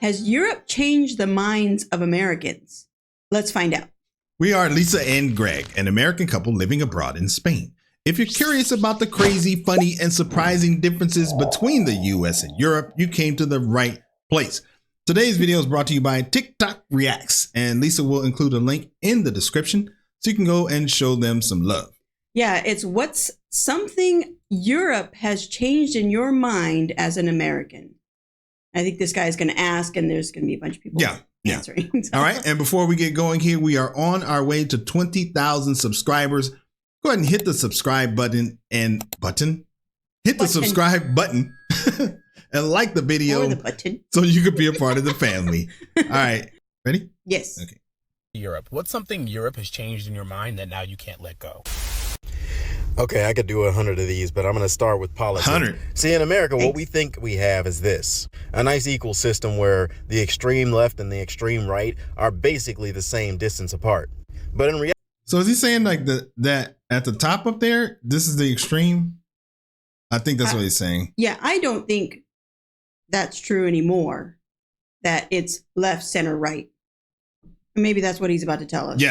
Has Europe changed the minds of Americans? Let's find out. We are Lisa and Greg, an American couple living abroad in Spain. If you're curious about the crazy, funny, and surprising differences between the US and Europe, you came to the right place. Today's video is brought to you by TikTok Reacts, and Lisa will include a link in the description so you can go and show them some love. Yeah, it's what's something Europe has changed in your mind as an American. I think this guy is going to ask, and there's going to be a bunch of people answering. So. All right. And before we get going here, we are on our way to 20,000 subscribers. Go ahead and hit the subscribe button Hit the subscribe button and like the video or the button so you could be a part of the family. All right. Ready? Yes. Okay. Europe. What's something Europe has changed in your mind that now you can't let go? Okay, I could do 100 of these, but I'm going to start with politics. 100. See, in America, what we think we have is this. A nice equal system where the extreme left and the extreme right are basically the same distance apart. But in reality... So is he saying like that at the top up there, this is the extreme? I think that's what he's saying. Yeah, I don't think that's true anymore, that it's left, center, right. Maybe that's what he's about to tell us.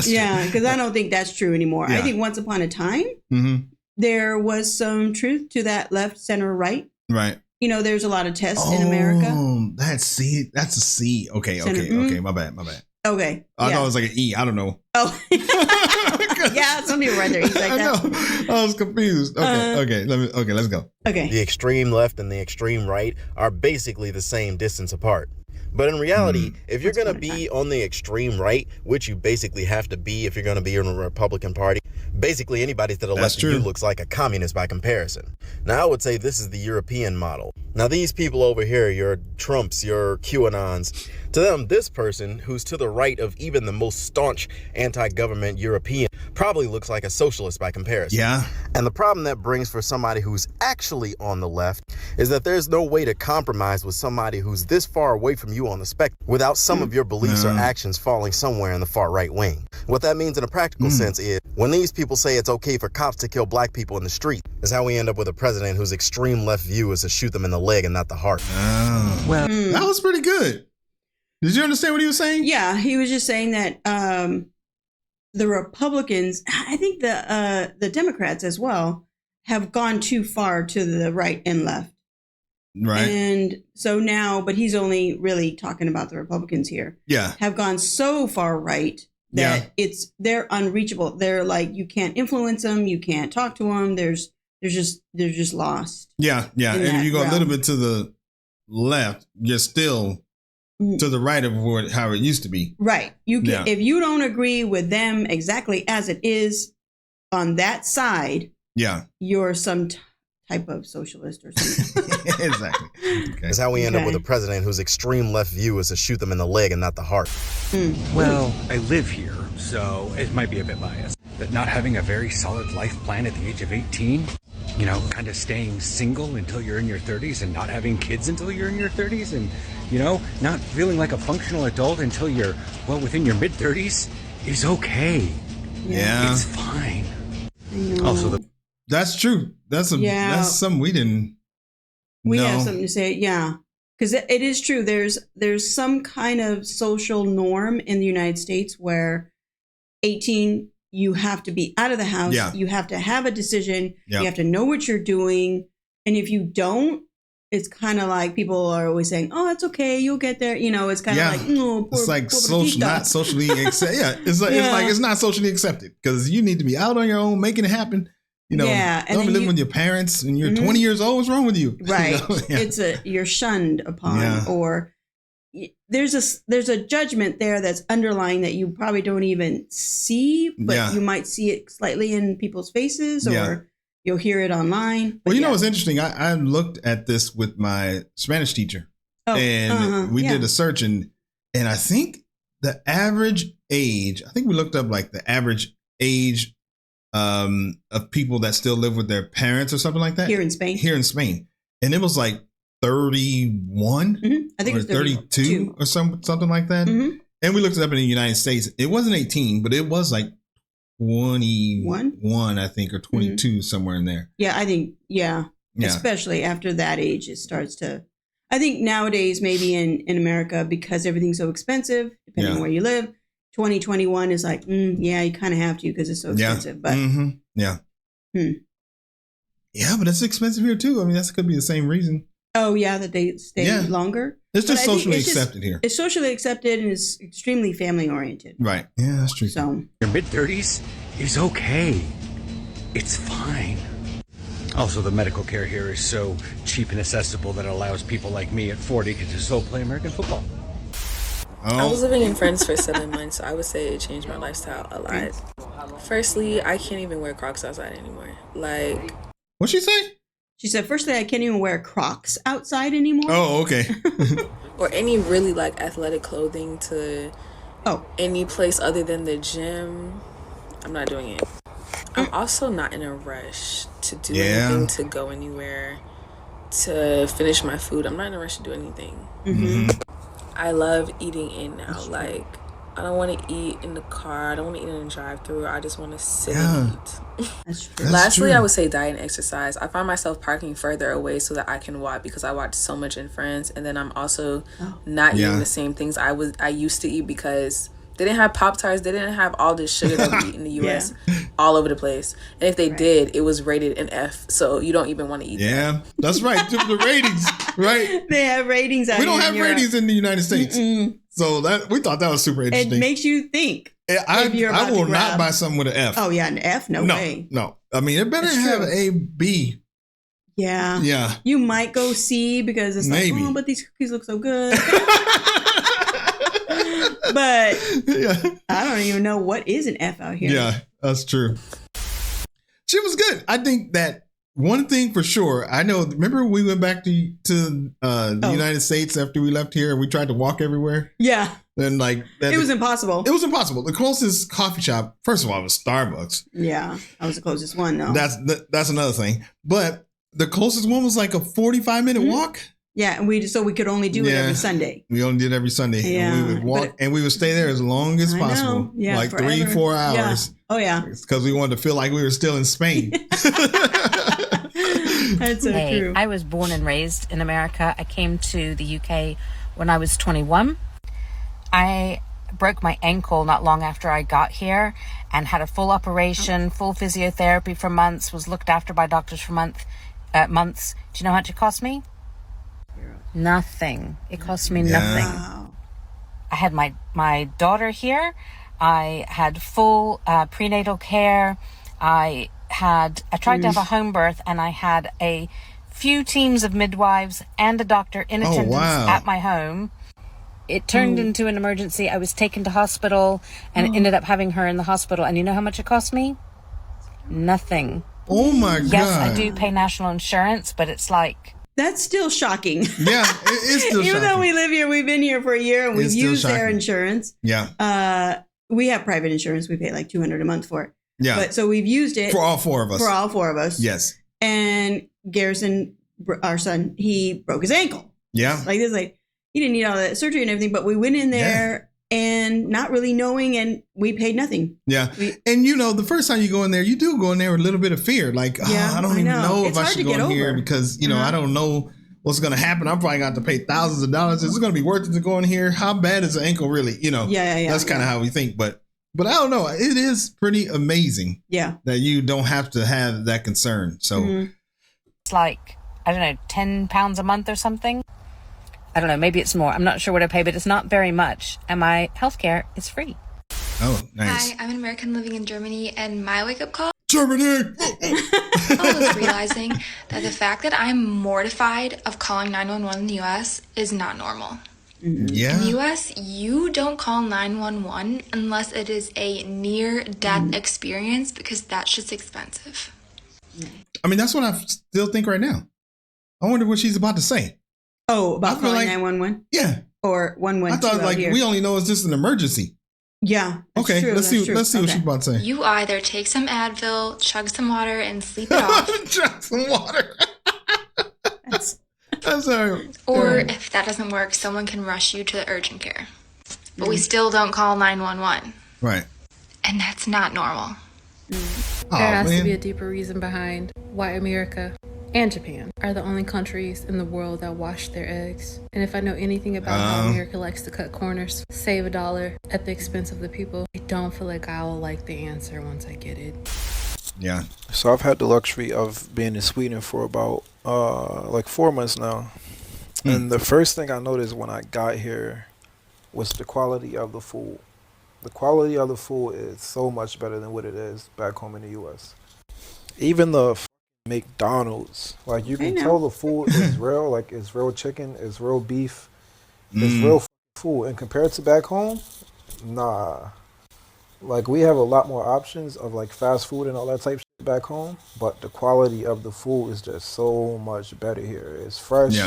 Yeah, because I don't think that's true anymore. Yeah. I think once upon a time, there was some truth to that left, center, right. Right. You know, there's a lot of tests in America. That's a C. Okay, okay. My bad. Okay. I thought it was like an E. I don't know. Oh. Yeah, some people right there. He's like that. I was confused. Okay, let's go. Okay. The extreme left and the extreme right are basically the same distance apart. But in reality, if you're going to be on the extreme right, which you basically have to be if you're going to be in the Republican Party, basically anybody to the left of you looks like a communist by comparison. Now, I would say this is the European model. Now, these people over here, your Trumps, your QAnons, to them, this person who's to the right of even the most staunch anti-government European probably looks like a socialist by comparison. Yeah. And the problem that brings for somebody who's actually on the left is that there's no way to compromise with somebody who's this far away from you on the spectrum without some of your beliefs or actions falling somewhere in the far right wing. What that means in a practical sense is when these people say it's okay for cops to kill black people in the street is how we end up with a president whose extreme left view is to shoot them in the leg and not the heart. Oh. Well, that was pretty good. Did you understand what he was saying? Yeah, he was just saying that the Republicans, I think the Democrats as well, have gone too far to the right and left. Right. And so now, but he's only really talking about the Republicans here. Yeah. Have gone so far right that they're unreachable. They're like, you can't influence them. You can't talk to them. They're just lost. Yeah. Yeah. And if you go a little bit to the left, you're still to the right of how it used to be. Right. You can, if you don't agree with them exactly as it is on that side, you're some type of socialist or something. Exactly. Okay. That's how we end up with a president whose extreme left view is to shoot them in the leg and not the heart. Well, I live here, so it might be a bit biased. But not having a very solid life plan at the age of 18, you know, kind of staying single until you're in your 30s and not having kids until you're in your 30s and, you know, not feeling like a functional adult until you're, well, within your mid-30s is okay. Yeah. It's fine. Also, that's true. That's something we didn't know. Have something to say. Yeah. Because it is true. There's some kind of social norm in the United States where 18, you have to be out of the house. Yeah. You have to have a decision. Yeah. You have to know what you're doing. And if you don't, it's kind of like people are always saying, oh, it's okay. You'll get there. You know, it's kind of like, no, it's like not socially accepted. It's not socially accepted because you need to be out on your own, making it happen. You know, don't be living with your parents and you're 20 years old. What's wrong with you? Right. You know? You're shunned upon, or there's a judgment there that's underlying that you probably don't even see, but you might see it slightly in people's faces, or you'll hear it online. Well, you know what's interesting? I looked at this with my Spanish teacher, and we did a search, and I think the average age, I think we looked up like the average age of people that still live with their parents or something like that. Here in Spain. And it was like 31 I think or it was 32 or something like that. And we looked it up in the United States. It wasn't 18, but it was like 21, I think, or 22, somewhere in there. Yeah, I think, especially after that age, it starts to, I think nowadays, maybe in America, because everything's so expensive, depending on where you live, 2021 is like, yeah, you kind of have to because it's so expensive. But yeah, but it's expensive here too. I mean, that could be the same reason. Oh yeah, that they stay longer. It's just socially accepted here. It's socially accepted and it's extremely family oriented. Right. Yeah, that's true. So your mid-30s is okay. It's fine. Also, the medical care here is so cheap and accessible that it allows people like me at 40 to still play American football. I was living in France for 7 months, so I would say it changed my lifestyle a lot. Firstly, I can't even wear Crocs outside anymore. Like, what'd she say? She said, firstly, I can't even wear Crocs outside anymore. Oh, okay. Or any really like athletic clothing to any place other than the gym. I'm not doing it. I'm also not in a rush to do anything, to go anywhere, to finish my food. I'm not in a rush to do anything. I love eating in now. Like, I don't want to eat in the car. I don't want to eat in a drive-thru. I just want to sit and eat. That's true. Lastly, I would say diet and exercise. I find myself parking further away so that I can walk because I watch so much in France, and then I'm also not eating the same things I used to eat because they didn't have Pop-Tarts. They didn't have all this sugar that we eat in the U.S. all over the place. And if they did, it was rated an F, so you don't even want to eat that. That's right. The ratings, right? They have ratings out here. We don't have ratings in the United States. So we thought that was super interesting. It makes you think. I will not buy something with an F. Oh, yeah, an F? No way. No. I mean, it better have A, B. Yeah. Yeah. You might go C because it's like, oh, but these cookies look so good. But I don't even know what is an F out here. Yeah, that's true. She was good. I think that one thing for sure, I know, remember we went back to the United States after we left here and we tried to walk everywhere? Yeah. And like it was impossible. It was impossible. The closest coffee shop, first of all, was Starbucks. Yeah, that was the closest one. No, that's another thing. But the closest one was like a 45-minute walk. Yeah, and we could only do it every Sunday. We only did it every Sunday. Yeah, and we would walk and we would stay there as long as possible. Yeah, like forever. 3-4 hours. Yeah. Oh yeah, because we wanted to feel like we were still in Spain. That's so true. I was born and raised in America. I came to the UK when I was 21. I broke my ankle not long after I got here and had a full operation, full physiotherapy for months, was looked after by doctors for months. Do you know how much it cost me? Nothing. It cost me nothing. Wow. I had my daughter here. I had full prenatal care. I tried to have a home birth, and I had a few teams of midwives and a doctor in attendance at my home. It turned into an emergency. I was taken to hospital and ended up having her in the hospital. And you know how much it cost me? Nothing. Oh my God. Yes, I do pay national insurance, but it's like... That's still shocking. Yeah, it is still shocking. Even though we live here, we've been here for a year and we've used their insurance. Yeah. We have private insurance. We pay like $200 a month for it. Yeah. But so we've used it. For all four of us. Yes. And Garrison, our son, he broke his ankle. Yeah. Like this, like he didn't need all that surgery and everything, but we went in there and not really knowing, and we paid nothing. Yeah. And you know, the first time you go in there, you do go in there with a little bit of fear. Like, I don't even know if I should go in here because, you know, I don't know what's going to happen. I'm probably going to have to pay thousands of dollars. Is it going to be worth it to go in here? How bad is the ankle really? You know, that's kind of how we think. But I don't know. It is pretty amazing. Yeah. That you don't have to have that concern. So it's like, I don't know, £10 a month or something. I don't know. Maybe it's more. I'm not sure what I pay, but it's not very much. And my healthcare is free. Oh, nice. Hi, I'm an American living in Germany, and my wake-up call Germany was realizing that the fact that I'm mortified of calling 911 in the U.S. is not normal. Yeah. In the U.S., you don't call 911 unless it is a near-death experience because that shit's expensive. I mean, that's what I still think right now. I wonder what she's about to say. Oh, about calling 911? Yeah. Or 112. I thought like we only know it's just an emergency. Yeah. Okay, true, let's see what she's about to say. You either take some Advil, chug some water, and sleep it off. Chug some water. That's or if that doesn't work, someone can rush you to the urgent care. But we still don't call 911. Right. And that's not normal. There has to be a deeper reason behind why America and Japan are the only countries in the world that wash their eggs. And if I know anything about how America likes to cut corners, save $1 at the expense of the people, I don't feel like I will like the answer once I get it. Yeah. So I've had the luxury of being in Sweden for about like 4 months now. And the first thing I noticed when I got here was the quality of the food. The quality of the food is so much better than what it is back home in the U.S. Even the McDonald's, like you can tell the food is real, like it's real chicken, it's real beef, it's real food. And compared to back home, nah. Like we have a lot more options of like fast food and all that type of shit back home, but the quality of the food is just so much better here. It's fresh,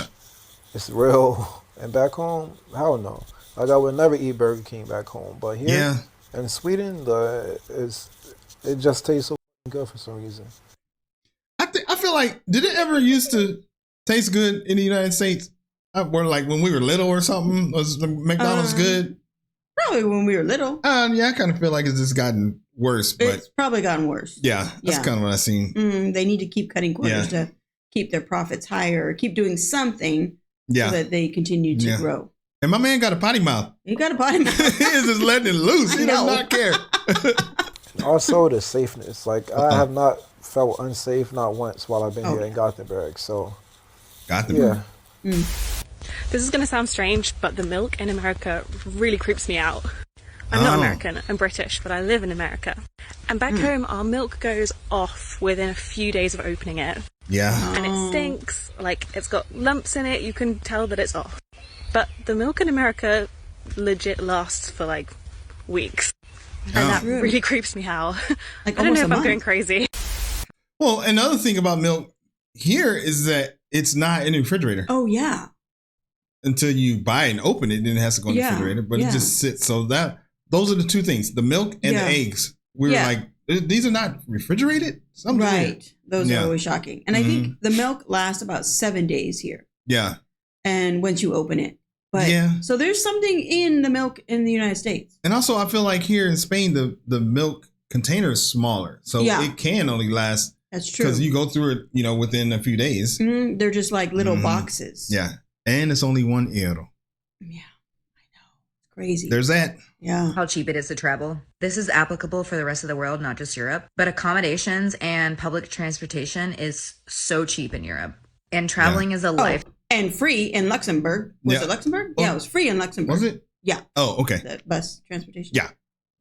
it's real, and back home, hell no. Like I would never eat Burger King back home, but here in Sweden, it just tastes so good for some reason. I feel like, did it ever used to taste good in the United States? Or like when we were little or something? Was the McDonald's good? Probably when we were little. Yeah, I kind of feel like it's just gotten worse. But it's probably gotten worse. Yeah, that's kind of what I've seen. They need to keep cutting corners to keep their profits higher or keep doing something so that they continue to grow. And my man got a potty mouth. He got a potty mouth. He is just letting it loose. He does not care. Also, the safeness. Like, I have not felt unsafe, not once, while I've been here in Gothenburg. So, Gothenburg. This is going to sound strange, but the milk in America really creeps me out. I'm not American, I'm British, but I live in America. And back home, our milk goes off within a few days of opening it. Yeah. And it stinks, like it's got lumps in it, you can tell that it's off. But the milk in America legit lasts for like weeks. And that really creeps me out. Like I don't know if I'm going crazy. Well, another thing about milk here is that it's not in the refrigerator. Oh, yeah. Until you buy it and open it, then it has to go in the refrigerator. But it just sits. So those are the two things, the milk and the eggs. We were like, these are not refrigerated? Right. Those are always shocking. And I think the milk lasts about 7 days here. Yeah. And once you open it. But so there's something in the milk in the United States. And also I feel like here in Spain, the milk container is smaller. So it can only last. That's true. Because you go through it, within a few days. They're just like little boxes. Yeah. And it's only €1. Yeah, I know. It's crazy. There's that. Yeah. How cheap it is to travel. This is applicable for the rest of the world, not just Europe. But accommodations and public transportation is so cheap in Europe. And traveling is a life. And free in Luxembourg. Was it Luxembourg? Yeah, it was free in Luxembourg. Was it? Yeah. Oh, okay. The bus transportation. Yeah.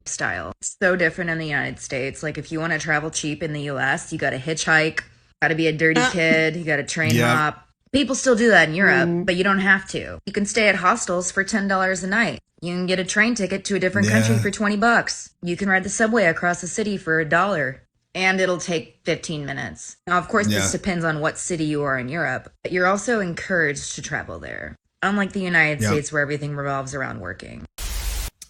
Style. So different in the United States. Like if you want to travel cheap in the US, you got to hitchhike, got to be a dirty kid, you got to train hop. People still do that in Europe, but you don't have to. You can stay at hostels for $10 a night. You can get a train ticket to a different country for $20. You can ride the subway across the city for $1. And it'll take 15 minutes. Now, of course, this depends on what city you are in Europe, but you're also encouraged to travel there. Unlike the United States where everything revolves around working.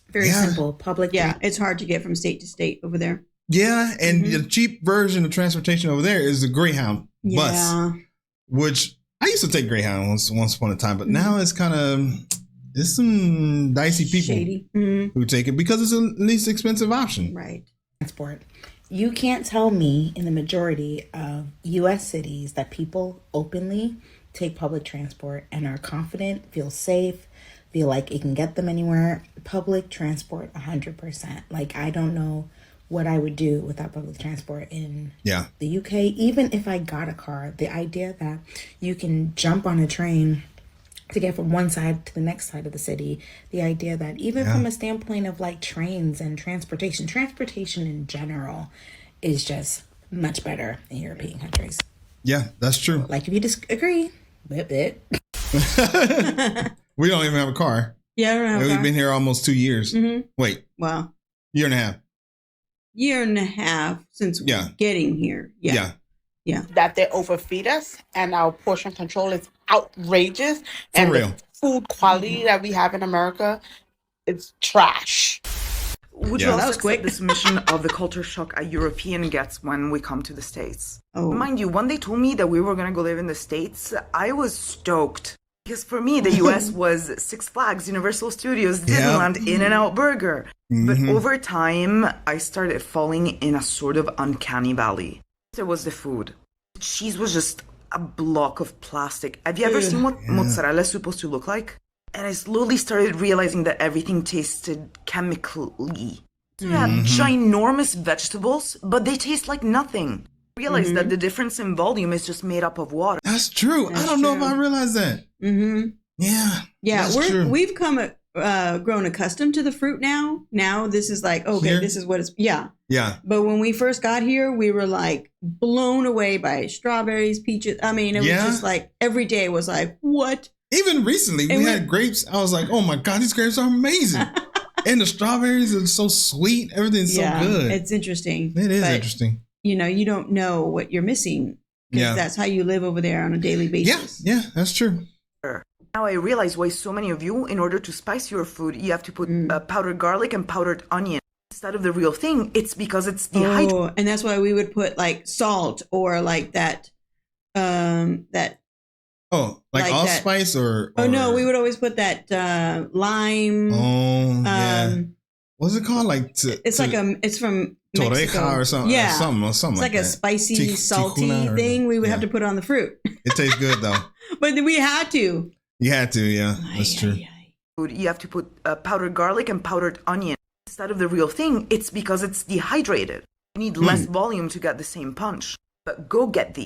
Very simple. Public. Yeah, it's hard to get from state to state over there. Yeah, and the cheap version of transportation over there is the Greyhound bus, which I used to take Greyhound once upon a time, but now it's kind of, there's some dicey people who take it because it's the least expensive option. Right. Transport. You can't tell me in the majority of U.S. cities that people openly take public transport and are confident, feel safe, feel like it can get them anywhere. Public transport, 100%. Like, I don't know what I would do without public transport in the UK. Even if I got a car, the idea that you can jump on a train to get from one side to the next side of the city, the idea that even from a standpoint of like trains and transportation in general is just much better in European countries. Yeah, that's true. Like if you disagree, whip it. We don't even have a car. Yeah, I don't have a car. We've been here almost 2 years. Wait. Wow. Year and a half. Year and a half since getting here. Yeah. That they overfeed us and our portion control is outrageous. And the food quality that we have in America, it's trash. Would you also accept the submission of the culture shock a European gets when we come to the States? Mind you, when they told me that we were going to go live in the States, I was stoked. Because for me, the US was Six Flags, Universal Studios, Disneyland, In-N-Out Burger. But over time, I started falling in a sort of uncanny valley. There was the food. The cheese was just a block of plastic. Have you ever seen what mozzarella is supposed to look like? And I slowly started realizing that everything tasted chemically. So you have ginormous vegetables, but they taste like nothing. Realize that the difference in volume is just made up of water. That's true. I don't know if I realized that. Yeah, we've grown accustomed to the fruit now. Now this is like, okay, this is what it's, yeah. But when we first got here, we were like blown away by strawberries, peaches. I mean, it was just like every day was like, what? Even recently, we had grapes. I was like, oh my God, these grapes are amazing. And the strawberries are so sweet. Everything's so good. It's interesting. It is interesting. You know, you don't know what you're missing because that's how you live over there on a daily basis. Yeah, that's true. Now I realize why so many of you, in order to spice your food, you have to put powdered garlic and powdered onion instead of the real thing. It's because it's dehydrated. Oh, and that's why we would put like salt or like that, like allspice or? Oh no, we would always put that lime. Oh, yeah. What's it called? Like it's from Mexico or something. Yeah, something it's like like a spicy, salty thing. We would have to put on the fruit. It tastes good though. But we had to. You had to, yeah. That's true. You have to put powdered garlic and powdered onion instead of the real thing. It's because it's dehydrated. You need less volume to get the same punch. But go get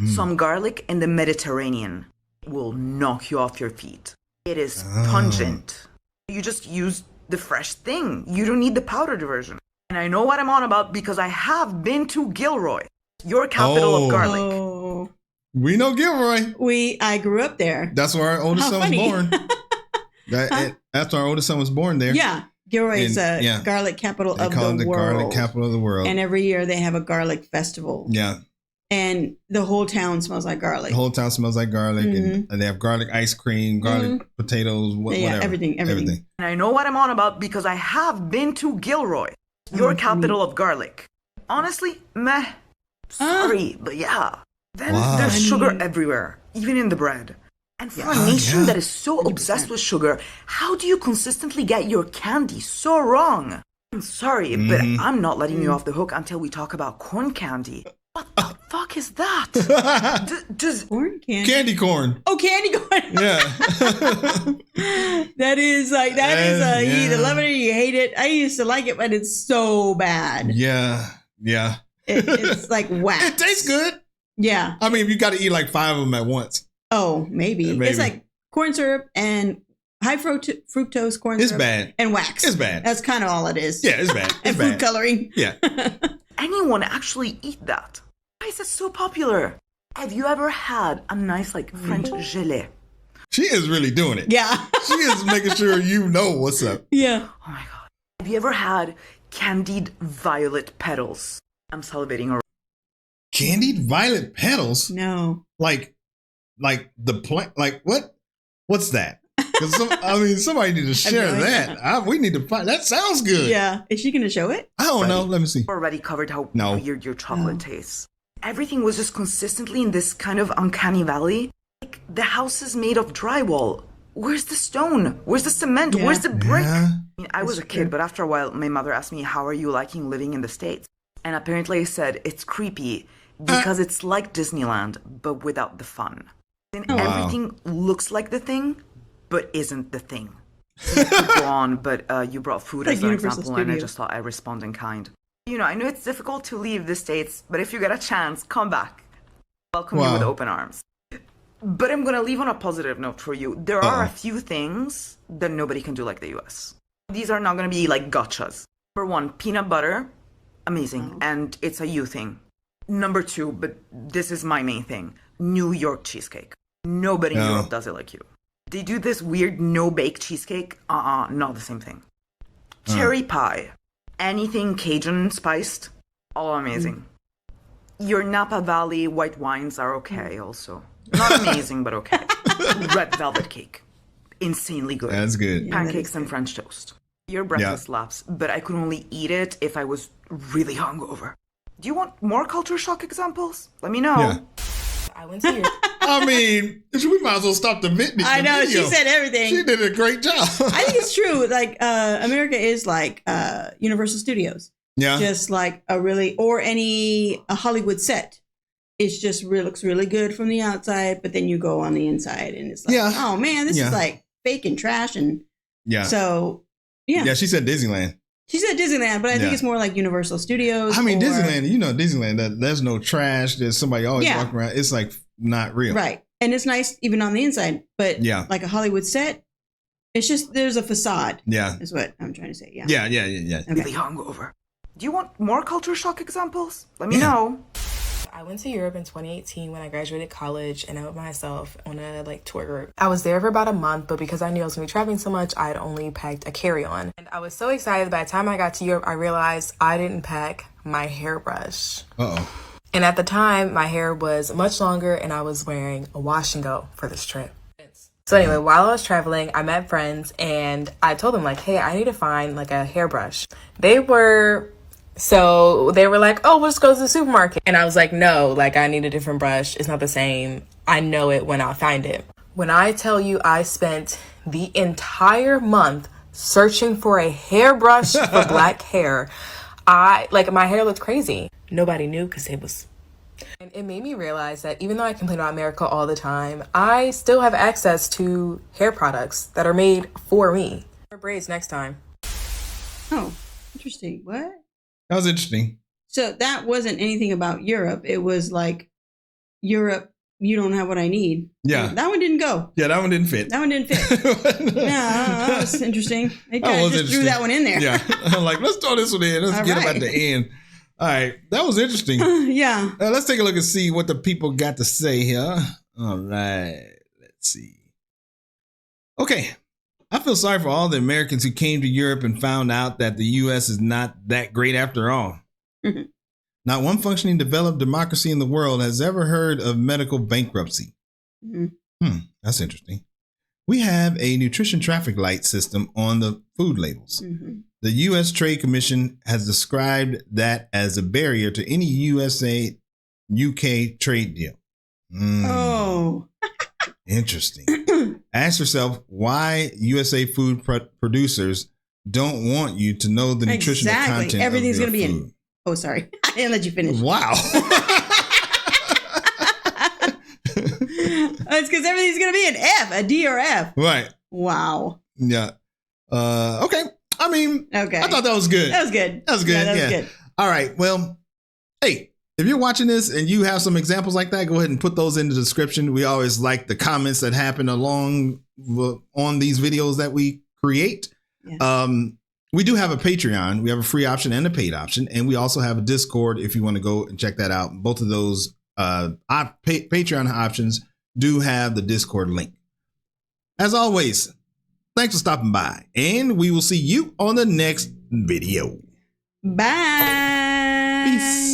some garlic in the Mediterranean. It will knock you off your feet. It is pungent. You just use the fresh thing. You don't need the powdered version. And I know what I'm on about because I have been to Gilroy, your capital of garlic. We know Gilroy. I grew up there. That's where our oldest son was born. After our oldest son was born there. Yeah. Gilroy is a garlic capital of the world. The garlic capital of the world. And every year they have a garlic festival. Yeah. And the whole town smells like garlic. The whole town smells like garlic. And they have garlic ice cream, garlic potatoes, whatever. Everything. And I know what I'm on about because I have been to Gilroy, your capital of garlic. Honestly, meh. Sorry, but yeah. Then there's sugar everywhere, even in the bread. And for a nation that is so obsessed with sugar, how do you consistently get your candy so wrong? I'm sorry, but I'm not letting you off the hook until we talk about corn candy. What the fuck is that? Does corn candy? Candy corn. Oh, candy corn. Yeah. that is you either love it or you hate it. I used to like it, but it's so bad. Yeah. It's like wax. It tastes good. Yeah. I mean, you got to eat like 5 of them at once. Oh, maybe. It's like corn syrup and high fructose corn syrup. It's bad. And wax. It's bad. That's kind of all it is. Yeah, it's bad. And food coloring. Yeah. Anyone actually eat that? Why is it so popular? Have you ever had a nice French gelée? She is really doing it. Yeah. She is making sure you know what's up. Yeah. Oh my God. Have you ever had candied violet petals? I'm salivating already. Candied violet petals? No. Like the plant? Like what? What's that? Because somebody need to share that. We need to find. That sounds good. Yeah. Is she going to show it? I don't know. Let me see. Already covered how weird your chocolate tastes. Everything was just consistently in this kind of uncanny valley. Like the house is made of drywall. Where's the stone? Where's the cement? Where's the brick? I mean, I was a kid, but after a while, my mother asked me, "How are you liking living in the States?" And apparently, I said it's creepy because it's like Disneyland, but without the fun. And everything looks like the thing, but isn't the thing. You could go on, but you brought food as an example, and I just thought I'd respond in kind. You know, I know it's difficult to leave the States, but if you get a chance, come back. Welcome you with open arms. But I'm going to leave on a positive note for you. There are a few things that nobody can do like the US. These are not going to be like gotchas. Number 1, peanut butter, amazing, and it's a you thing. Number 2, but this is my main thing, New York cheesecake. Nobody in Europe does it like you. They do this weird no-bake cheesecake. Not the same thing. Cherry pie. Anything Cajun spiced, all amazing. Your Napa Valley white wines are okay also. Not amazing, but okay. Red velvet cake. Insanely good. That's good. Pancakes and French toast. Your breakfast slaps, but I could only eat it if I was really hungover. Do you want more culture shock examples? Let me know. Yeah. I went to your... I mean, we might as well stop the video. I know, she said everything. She did a great job. I think it's true. Like, America is like Universal Studios. Yeah. Just like a Hollywood set. it's just looks really good from the outside, but then you go on the inside and it's like, oh man, this is like fake and trash. And so, Yeah, she said Disneyland. She said Disneyland, but I think it's more like Universal Studios. I mean, Disneyland, Disneyland, there's no trash. There's somebody always walking around. It's like not real. Right. And it's nice even on the inside, but like a Hollywood set, it's just, there's a facade. Yeah. Is what I'm trying to say. Yeah. Yeah. Okay. Really hungover. Do you want more culture shock examples? Let me know. I went to Europe in 2018 when I graduated college, and I went myself on a tour group. I was there for about a month, but because I knew I was going to be traveling so much, I had only packed a carry-on. And I was so excited. By the time I got to Europe, I realized I didn't pack my hairbrush. And at the time, my hair was much longer, and I was wearing a wash and go for this trip. So anyway, while I was traveling, I met friends, and I told them hey, I need to find a hairbrush. They were like, oh, we'll just go to the supermarket. And I was like, no, I need a different brush. It's not the same. I know it when I find it. When I tell you I spent the entire month searching for a hairbrush for black hair, my hair looked crazy. Nobody knew because it was... And it made me realize that even though I complain about America all the time, I still have access to hair products that are made for me. Braids next time. Oh, interesting. What? That was interesting. So that wasn't anything about Europe. It was Europe, you don't have what I need. Yeah. That one didn't go. Yeah, that one didn't fit. No, that was interesting. They kind of just threw that one in there. Yeah. I'm let's throw this one in. Let's get them at the end. All right. That was interesting. Yeah. Let's take a look and see what the people got to say here. All right. Let's see. Okay. I feel sorry for all the Americans who came to Europe and found out that the U.S. is not that great after all. Mm-hmm. Not one functioning developed democracy in the world has ever heard of medical bankruptcy. Mm-hmm. That's interesting. We have a nutrition traffic light system on the food labels. Mm-hmm. The U.S. Trade Commission has described that as a barrier to any USA-UK trade deal. Oh. Interesting. Ask yourself why USA food producers don't want you to know the nutritional content. Everything's going to be in. Oh, sorry. I didn't let you finish. Wow. It's because everything's going to be an F, a D or F. Right. Wow. Yeah. Okay. I mean, okay. I thought that was good. That was good. That was good. Yeah, that was good. All right. Well, hey. If you're watching this and you have some examples like that, go ahead and put those in the description. We always like the comments that happen along on these videos that we create. Yeah. We do have a Patreon. We have a free option and a paid option. And we also have a Discord if you want to go and check that out. Both of those Patreon options do have the Discord link. As always, thanks for stopping by. And we will see you on the next video. Bye. Peace.